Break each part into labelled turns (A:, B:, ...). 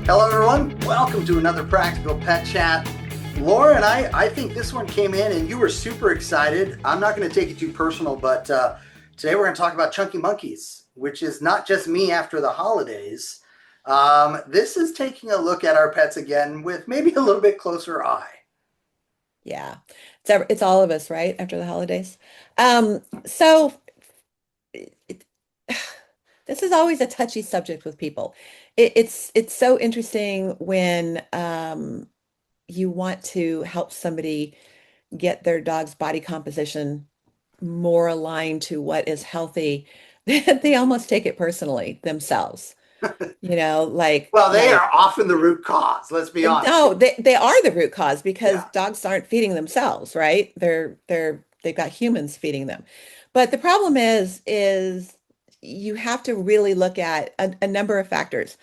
A: Hello, everyone. Welcome to another Practical Pet Chat. Lauren, I think this one came in and you were super excited. I'm not going to take it too personal, but today we're going to talk about chunky monkeys, which is not just me after the holidays. This is taking a look at our pets again with maybe a little bit closer eye.
B: Yeah, it's all of us, right? After the holidays. So it, this is always a touchy subject with people. It's so interesting when you want to help somebody get their dog's body composition more aligned to what is healthy. They almost take it personally themselves. Like
A: Well, they
B: like
A: are often the root cause, let's be honest here.
B: no, they are the root cause because
A: Yeah.
B: dogs aren't feeding themselves, right? They've got humans feeding them. But the problem is you have to really look at a number of factors.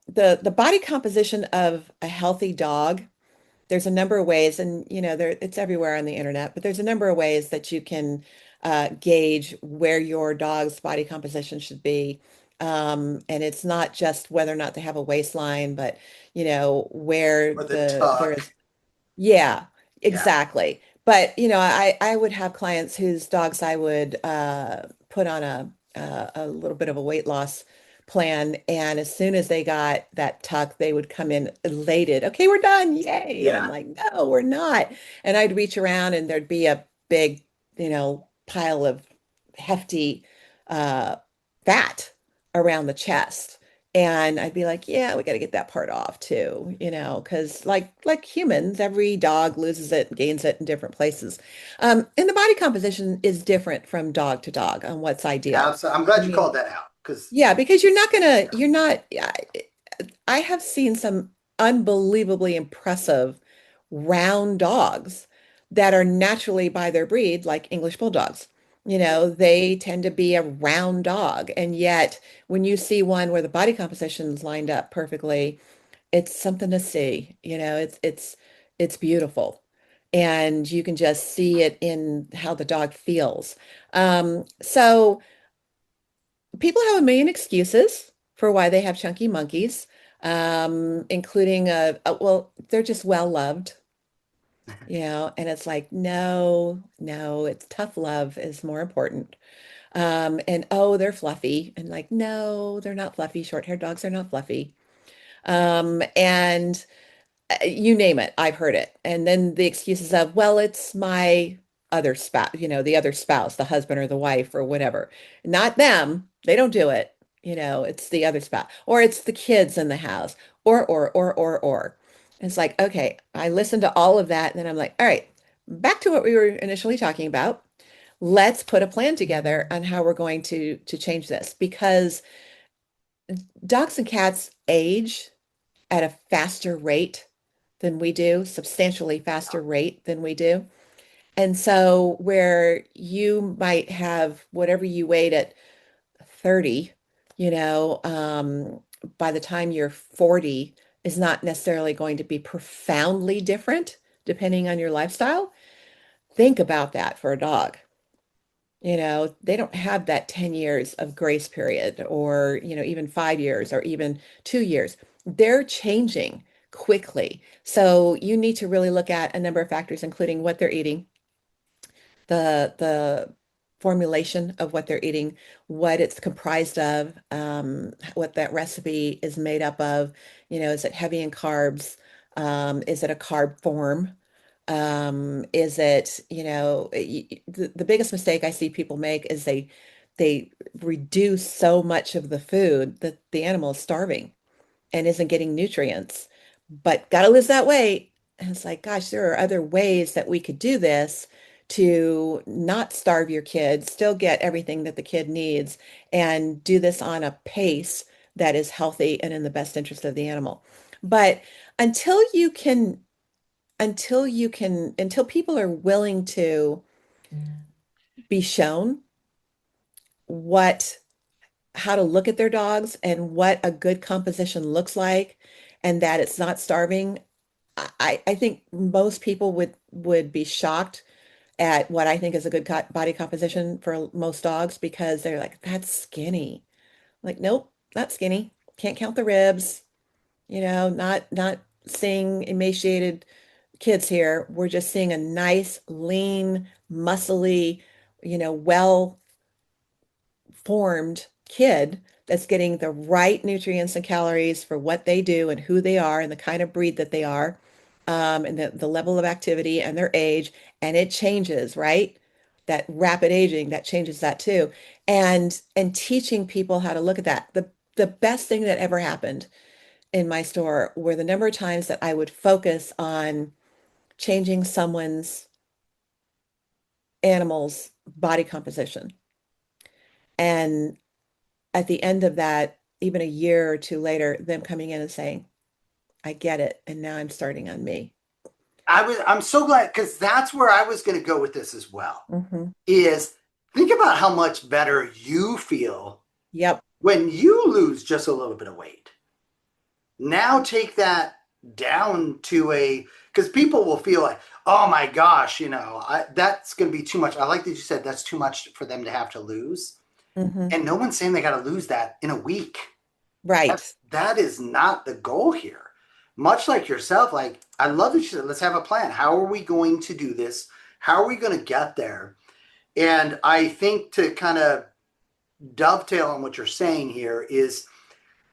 B: The body composition of a healthy dog, there's a number of ways, and it's everywhere on the internet, but there's a number of ways that you can gauge where your dog's body composition should be. And it's not just whether or not they have a waistline, but where
A: Or the
B: there
A: tuck.
B: is, yeah,
A: Yeah.
B: exactly. But I would have clients whose dogs I would put on a little bit of a weight loss plan, and as soon as they got that tuck, they would come in elated. Okay, we're done, yay! And I'm
A: Yeah.
B: like, no, we're not. And I'd reach around, and there'd be a big, pile of hefty uh, fat around the chest. And I'd be like, yeah, we got to get that part off too, because like humans, every dog loses it, gains it in different places. And the body composition is different from dog to dog on what's
A: Yeah.
B: ideal.
A: So I'm
B: I
A: glad you
B: mean,
A: called that out because,
B: yeah, because you're not, I have seen some unbelievably impressive round dogs that are naturally by their breed, like English bulldogs. They tend to be a round dog. And yet, when you see one where the body composition is lined up perfectly, it's something to see. It's beautiful. And you can just see it in how the dog feels. So people have a million excuses for why they have chunky monkeys, including well, they're just well loved, and it's like, no, no, it's tough love is more important. And oh, they're fluffy. And like, no, they're not fluffy. Short-haired dogs are not fluffy. And you name it, I've heard it. And then the excuses of, well, it's my other spouse, the other spouse, the husband or the wife or whatever. Not them. They don't do it. It's the other spouse, or it's the kids in the house, or. And it's like, okay, I listened to all of that, and then I'm like, all right, back to what we were initially talking about. Let's put a plan together on how we're going to change this because dogs and cats age at a faster rate than we do, substantially faster rate than we do. And so where you might have whatever you weighed at 30, you know, um, by the time you're 40 is not necessarily going to be profoundly different depending on your lifestyle. Think about that for a dog. They don't have that 10 years of grace period or, even 5 years or even 2 years. They're changing quickly. So you need to really look at a number of factors, including what they're eating, the formulation of what they're eating, what it's comprised of, what that recipe is made up of. Is it heavy in carbs? Is it a carb form? Is it, the biggest mistake I see people make is they reduce so much of the food that the animal is starving and isn't getting nutrients, but gotta lose that weight. And it's like, gosh, there are other ways that we could do this to not starve your kid, still get everything that the kid needs, and do this on a pace that is healthy and in the best interest of the animal. But until you can, until people are willing to be shown what how to look at their dogs and what a good composition looks like and that it's not starving, I think most people would be shocked at what I think is a good body composition for most dogs because they're like, that's skinny. Like, nope, not skinny. Can't count the ribs. not seeing emaciated kids here. We're just seeing a nice, lean, muscly, well formed kid that's getting the right nutrients and calories for what they do and who they are and the kind of breed that they are, and the level of activity and their age. And it changes, right? That rapid aging, that changes that too. And teaching people how to look at that. The best thing that ever happened in my store were the number of times that I would focus on changing someone's animal's body composition. And at the end of that, even a year or two later, them coming in and saying, I get it. And now I'm starting on me.
A: I'm so glad because that's where I was going to go with this as well.
B: Hmm.
A: Is think about how much better you feel
B: Yep.
A: when you lose just a little bit of weight. Now take that down to a because people will feel like, oh my gosh, that's going to be too much. I like that you said that's too much for them to have to lose,
B: Hmm.
A: and no one's saying they got to lose that in a week.
B: Right.
A: That is not the goal here. Much like yourself, like I love that you said, let's have a plan. How are we going to do this? How are we going to get there? And I think to kind of dovetail on what you're saying here is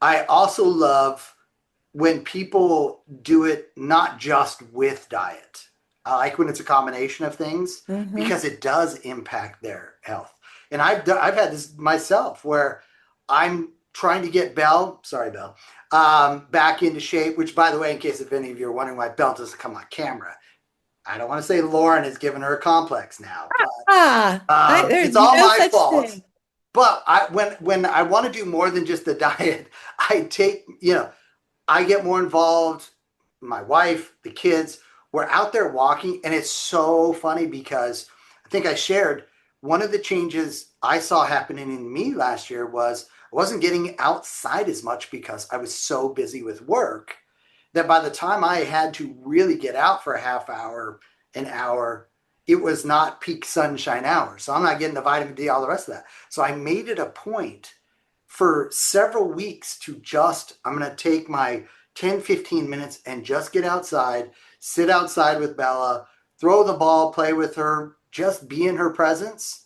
A: I also love when people do it not just with diet. I like when it's a combination of things
B: Hmm.
A: because it does impact their health. And I've had this myself where I'm trying to get Belle, back into shape. Which, by the way, in case if any of you are wondering why Belle doesn't come on camera, I don't want to say Lauren has given her a complex now, but
B: There's
A: it's all
B: no
A: my
B: such
A: fault.
B: thing.
A: But when I want to do more than just the diet, I take I get more involved. My wife, the kids, we're out there walking, and it's so funny because I think I shared one of the changes I saw happening in me last year was I wasn't getting outside as much because I was so busy with work that by the time I had to really get out for a half hour, an hour, it was not peak sunshine hours. So I'm not getting the vitamin D, all the rest of that. So I made it a point for several weeks to I'm going to take my 10, 15 minutes and just get outside, sit outside with Bella, throw the ball, play with her, just be in her presence.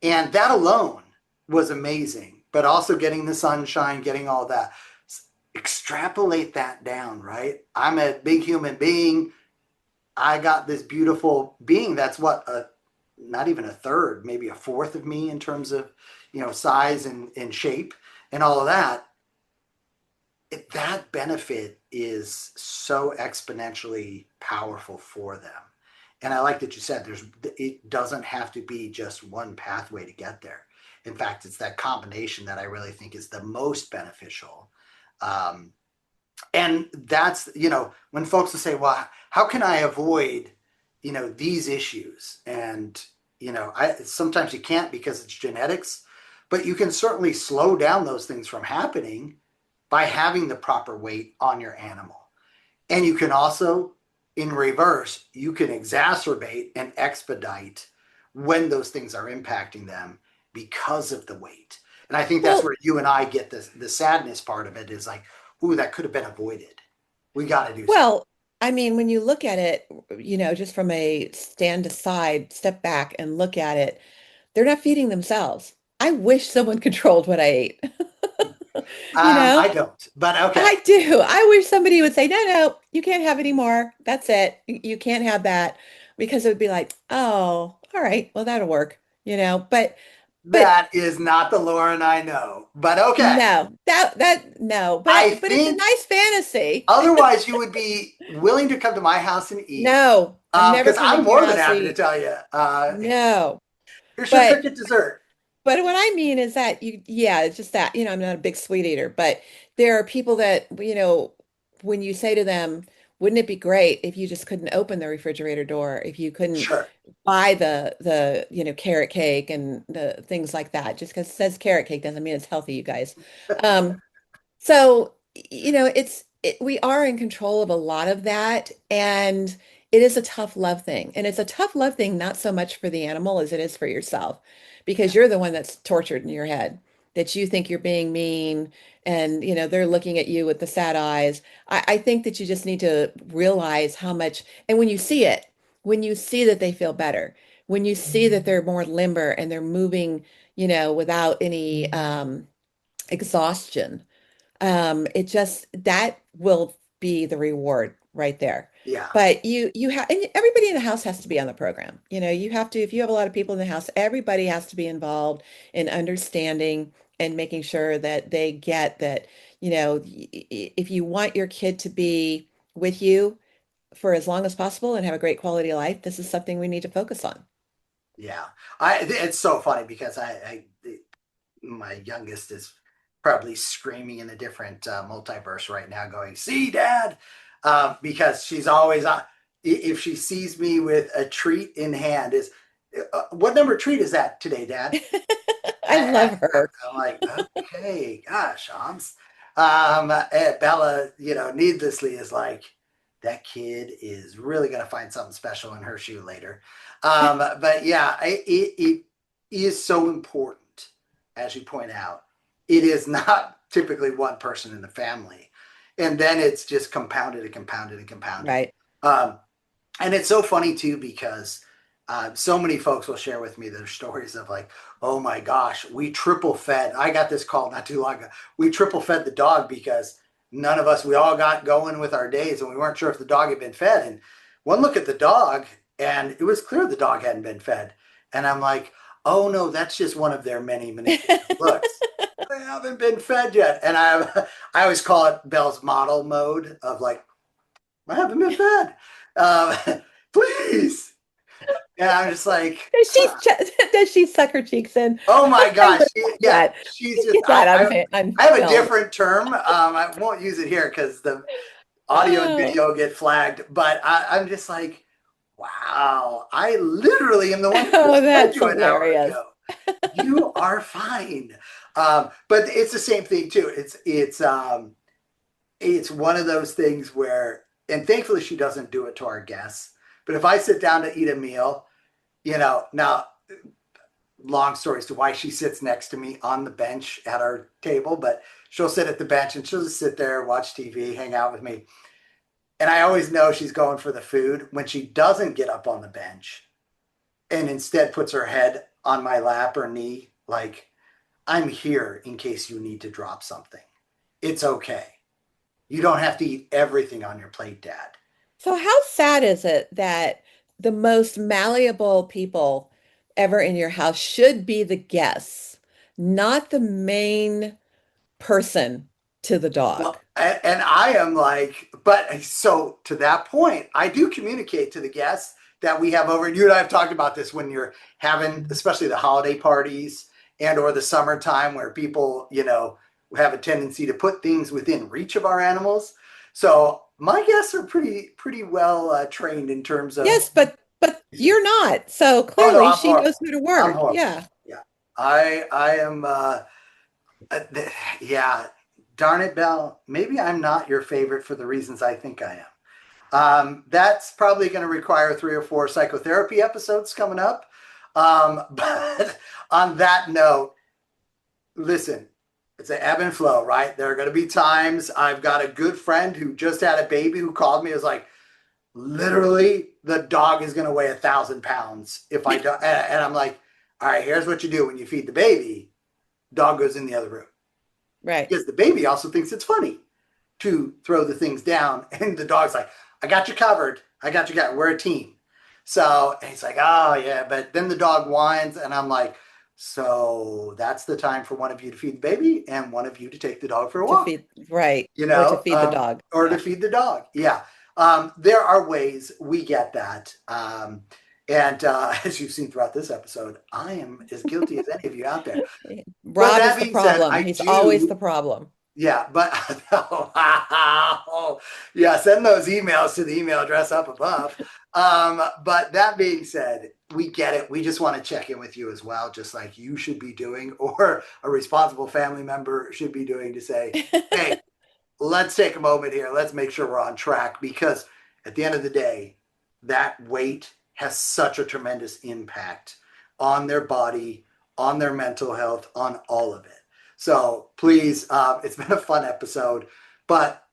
A: And that alone was amazing. But also getting the sunshine, getting all that. Extrapolate that down, right? I'm a big human being. I got this beautiful being that's not even a third, maybe a fourth of me in terms of, size and shape and all of that. That benefit is so exponentially powerful for them. And I like that you said it doesn't have to be just one pathway to get there. In fact, it's that combination that I really think is the most beneficial. And that's, when folks will say, well, how can I avoid, these issues? And, sometimes you can't because it's genetics, but you can certainly slow down those things from happening by having the proper weight on your animal. And you can also, in reverse, you can exacerbate and expedite when those things are impacting them because of the weight. And I think that's
B: Well,
A: where you and I get the sadness part of it is like, ooh, that could have been avoided. We got to do something.
B: well, I mean, when you look at it, just from a stand aside, step back and look at it, they're not feeding themselves. I wish someone controlled what I ate. You know,
A: I don't, but okay.
B: I do. I wish somebody would say, no, no, you can't have any more. That's it. You can't have that because it would be like, oh, all right, well, that'll work, but
A: That is not the Lauren I know, but okay.
B: no, no,
A: I
B: but it's a
A: think
B: nice fantasy.
A: otherwise you would be willing to come to my house and eat.
B: No, I'm never
A: Because
B: coming
A: I'm
B: to your
A: more than
B: house to
A: happy to
B: eat.
A: tell you.
B: No,
A: Here's your
B: but
A: cricket dessert.
B: But what I mean is that yeah, it's just that, I'm not a big sweet eater, but there are people that, when you say to them, wouldn't it be great if you just couldn't open the refrigerator door, if you couldn't
A: Sure.
B: buy carrot cake and the things like that. Just because it says carrot cake doesn't mean it's healthy, you guys. Um, so, we are in control of a lot of that, and it is a tough love thing. And it's a tough love thing, not so much for the animal as it is for yourself, because
A: Yeah.
B: you're the one that's tortured in your head that you think you're being mean and they're looking at you with the sad eyes. I think that you just need to realize how much, and when you see it, when you see that they feel better, when you see that they're more limber and they're moving, without any exhaustion, it just that will be the reward right there.
A: Yeah.
B: But you have, and everybody in the house has to be on the program. You have to, if you have a lot of people in the house, everybody has to be involved in understanding and making sure that they get that, if you want your kid to be with you for as long as possible and have a great quality of life, this is something we need to focus on.
A: Yeah. It's so funny because my youngest is probably screaming in a different multiverse right now, going, "See, Dad," because she's always if she sees me with a treat in hand, is what number treat is that today, Dad?
B: I love her.
A: I'm like, okay, gosh, and Bella, needlessly is like, that kid is really going to find something special in her shoe later. But yeah, it is so important, as you point out. It is not typically one person in the family. And then it's just compounded and compounded and compounded.
B: Right.
A: Um, and it's so funny too because so many folks will share with me their stories of like, oh my gosh, we triple fed. I got this call not too long ago. We triple fed the dog because none of us, we all got going with our days and we weren't sure if the dog had been fed. And one look at the dog and it was clear the dog hadn't been fed. And I'm like, oh no, that's just one of their many manipulative looks. They haven't been fed yet. And I always call it Bell's model mode of like, I haven't been fed. Please. And I'm just like,
B: Does she does she suck her cheeks in?
A: oh my
B: I
A: gosh,
B: would love
A: yeah,
B: that.
A: she's
B: Please
A: just
B: get that on
A: I have a
B: film.
A: different term. I won't use it here because the audio and
B: Oh,
A: video get flagged. But I'm just like, wow, I literally am the one who
B: oh,
A: just fed
B: that's
A: you an hour
B: hilarious.
A: ago. You are fine. But it's the same thing too. It's one of those things where, and thankfully she doesn't do it to our guests. But if I sit down to eat a meal, now long stories to why she sits next to me on the bench at our table, but she'll sit at the bench and she'll just sit there, watch TV, hang out with me. And I always know she's going for the food when she doesn't get up on the bench and instead puts her head on my lap or knee, like, I'm here in case you need to drop something. It's okay. You don't have to eat everything on your plate, Dad.
B: So how sad is it that the most malleable people ever in your house should be the guests, not the main person to the dog?
A: Well, and I am like, but so to that point, I do communicate to the guests that we have over, and you and I have talked about this when you're having, especially the holiday parties and or the summertime where people, have a tendency to put things within reach of our animals. So my guests are pretty well trained in terms of.
B: Yes, but you're not. So
A: Oh no,
B: clearly
A: I'm
B: she knows
A: horrible.
B: who to
A: I'm
B: word.
A: horrible.
B: Yeah.
A: Yeah, I am. Uh, yeah, darn it, Belle. Maybe I'm not your favorite for the reasons I think I am. That's probably going to require 3 or 4 psychotherapy episodes coming up. But on that note, listen, it's an ebb and flow, right? There are going to be times. I've got a good friend who just had a baby who called me. It was like, literally, the dog is going to weigh 1,000 pounds if I don't. And I'm like, all right, here's what you do when you feed the baby. Dog goes in the other room
B: Right.
A: because the baby also thinks it's funny to throw the things down. And the dog's like, I got you covered. I got you covered. We're a team. So he's like, oh, yeah. But then the dog whines. And I'm like, so that's the time for one of you to feed the baby and one of you to take the dog for a
B: To
A: walk,
B: feed, right.
A: you
B: Or to
A: know,
B: feed the dog.
A: or to
B: Yeah.
A: feed the dog. Yeah. There are ways we get that. And as you've seen throughout this episode, I am as guilty as any of you out there. But
B: Rob
A: that
B: is the
A: being said,
B: problem.
A: I
B: He's always the
A: do.
B: problem.
A: Yeah, but wow. Yeah, send those emails to the email address up above. But that being said, we get it. We just want to check in with you as well, just like you should be doing, or a responsible family member should be doing to say, hey, let's take a moment here. Let's make sure we're on track because at the end of the day, that weight has such a tremendous impact on their body, on their mental health, on all of it. So please, it's been a fun episode, but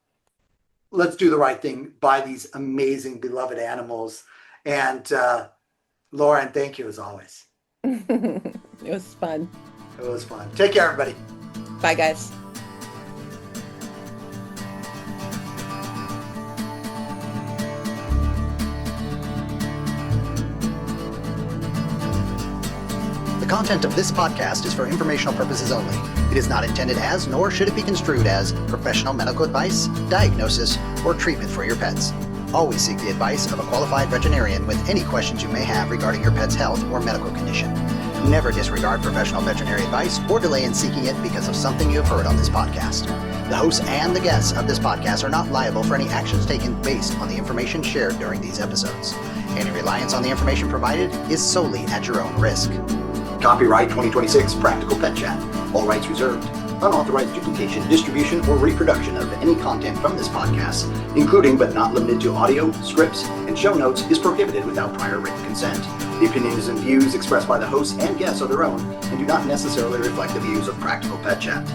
A: let's do the right thing by these amazing, beloved animals. And Lauren, thank you as always.
B: It was fun.
A: It was fun. Take care, everybody.
B: Bye, guys.
A: The content of this podcast is for informational purposes only. It is not intended as, nor should it be construed as, professional medical advice, diagnosis, or treatment for your pets. Always seek the advice of a qualified veterinarian with any questions you may have regarding your pet's health or medical condition. Never disregard professional veterinary advice or delay in seeking it because of something you have heard on this podcast. The hosts and the guests of this podcast are not liable for any actions taken based on the information shared during these episodes. Any reliance on the information provided is solely at your own risk. Copyright 2026 Practical Pet Chat. All rights reserved. Unauthorized duplication, distribution, or reproduction of any content from this podcast, including but not limited to audio, scripts, and show notes, is prohibited without prior written consent. The opinions and views expressed by the hosts and guests are their own and do not necessarily reflect the views of Practical Pet Chat.